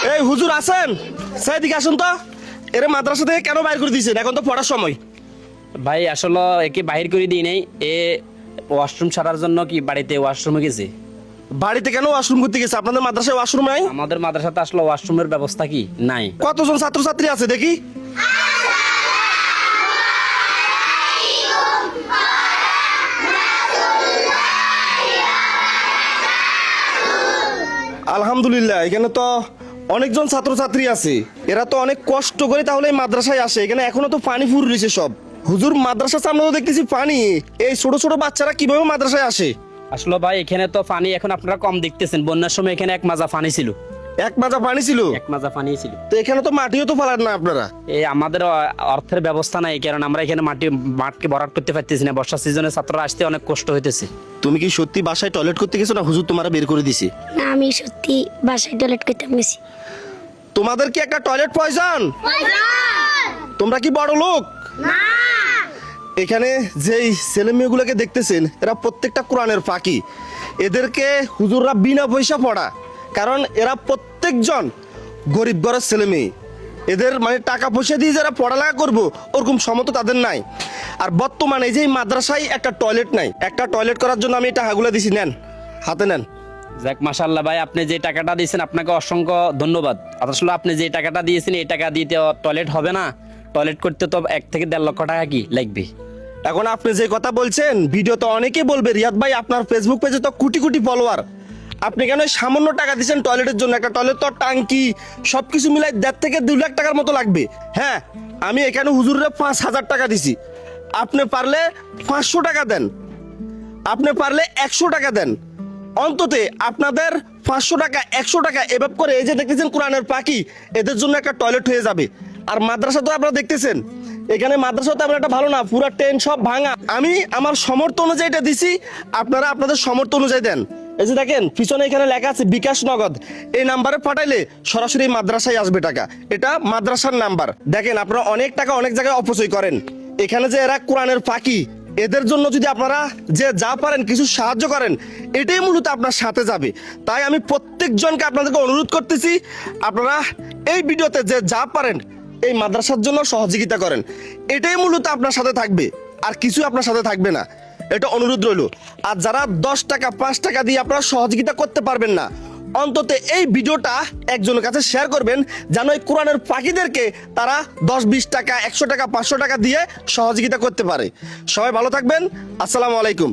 এই হুজুর আছেন? সেদিকে আসুন তো। এর মাদ্রাসা থেকে কেন বাইর করে দিয়েছেন? এখন তো পড়ার সময়। ভাই আসলে একে বাহির করে দিই নাই, এ ওয়াশরুম সারার জন্য কি বাড়িতে ওয়াশরুমে গেছে। বাড়িতে কেন ওয়াশরুম করতে গেছে? আপনাদের মাদ্রাসায় ওয়াশরুম নাই? আমাদের মাদ্রাসাতে আসলে ওয়াশরুমের ব্যবস্থা কি নাই। কতজন ছাত্রছাত্রী আছে দেখি? আলহামদুলিল্লাহ, এখানে তো অনেকজন ছাত্রছাত্রী আছে। এরা তো অনেক কষ্ট করে তাহলে এই মাদ্রাসায় আসে। এখানে এখনো তো পানি ফুর রয়েছে সব। হুজুর, মাদ্রাসার সামনে তো দেখতেছি পানি। এই ছোট ছোট বাচ্চারা কিভাবে মাদ্রাসায় আসে? আসলে ভাই এখানে তো পানি এখন আপনারা কম দেখতেছেন, বন্যার সময় এখানে এক মাজা পানি ছিল। এক মাজা পানি ছিল? এক মাজা পানি ছিল। তো এখানে তো মাটিও তো ফেলার না আপনারা? এই আমাদের অর্থের ব্যবস্থা নাই, কারণ আমরা এখানে মাঠকে ভরাট করতে পারতেছি না। বর্ষা সিজনে ছাত্ররা আসতে অনেক কষ্ট হইতেছে। তুমি কি সত্যি বাসায় টয়লেট করতে গেছো না হুজুর তোমারা বের করে দিছে? না, আমি সত্যি বাসায় টয়লেট করতে গেছি। তোমাদের কি একটা টয়লেট প্রয়োজন? তোমরা কি বড় লোক? এখানে যেই ছেলে মেয়েগুলোকে দেখতেছেন, এরা প্রত্যেকটা কোরআনের ফাঁকি। এদেরকে হুজুররা বিনা পয়সা পড়া, কারণ এরা প্রত্যেকজন গরিব ঘরের ছেলে মেয়ে। এদের মানে টাকা পয়সা দিয়ে যারা পড়ালেখা করবো ওরকম সমত তাদের নাই। আর বর্তমানে এই যে এই মাদ্রাসায় একটা টয়লেট নাই। একটা টয়লেট করার জন্য আমি এই টাকাগুলো দিছি, নেন, হাতে নেন। যাক মাশাআল্লাহ ভাই, আপনি যে টাকাটা দিয়েছেন আপনাকে অসংখ্য ধন্যবাদ। আসলে আপনি যে টাকাটা দিয়েছেন এই টাকা দিতে টয়লেট হবে না, টয়লেট করতে তো 1 থেকে 1.5 লক্ষ টাকা কি লাগবে। এখন আপনি যে কথা বলছেন, ভিডিও তো অনেকে বলবে রিয়াদ ভাই আপনার ফেসবুক পেজে তো কোটি কোটি ফলোয়ার, আপনি কেন এই সামান্য টাকা দিচ্ছেন টয়লেটের জন্য? একটা টয়লেট তো টাঙ্কি সবকিছু মিলাই 1.5 থেকে 2 লাখ টাকার মতো লাগবে। হ্যাঁ, আমি এখানে হুজুরে 5,000 টাকা দিছি। আপনি পারলে 500 টাকা দেন, আপনি পারলে 100 টাকা দেন। অন্তত আপনাদের 500 টাকা 100 টাকা এভাবে করে এই যে দেখতেছেন কোরআনের পাখি, এদের জন্য একটা টয়লেট হয়ে যাবে। আর মাদ্রাসা তো আপনারা দেখতেছেন, এখানে মাদ্রাসা তো আপনার একটা ভালো না, পুরো টেন সব ভাঙা। আমি আমার সমর্থ অনুযায়ী এটা দিছি, আপনারা আপনাদের সমর্থ অনুযায়ী দেন। এই যে দেখেন পিছনে এখানে লেখা আছে বিকাশ নগদ, এই নাম্বারে পাঠাইলে সরাসরি মাদ্রাসায় আসবে টাকা। এটা মাদ্রাসার নাম্বার। দেখেন আপনারা অনেক টাকা অনেক জায়গায় অপচয় করেন। এখানে যে এরা কোরআনের ফাঁকি, এদের জন্য যদি আপনারা যে যা পারেন কিছু সাহায্য করেন, এটাই মূলত আপনার সাথে যাবে। তাই আমি প্রত্যেকজনকে আপনাদেরকে অনুরোধ করতেছি, আপনারা এই ভিডিওতে যে যা পারেন এই মাদ্রাসার জন্য সহযোগিতা করেন। এটাই মূলত আপনার সাথে থাকবে, আর কিছু আপনার সাথে থাকবে না। এটা অনুরোধ রইল। আর যারা 10 টাকা 5 টাকা দিয়ে আপনারা সহযোগিতা করতে পারবেন না, অন্তত এই ভিডিওটা একজনের কাছে শেয়ার করবেন, যেন এই কোরআনের পাখিদেরকে তারা 10-20 টাকা 100 টাকা 500 টাকা দিয়ে সহযোগিতা করতে পারে। সবাই ভালো থাকবেন। আসসালামু আলাইকুম।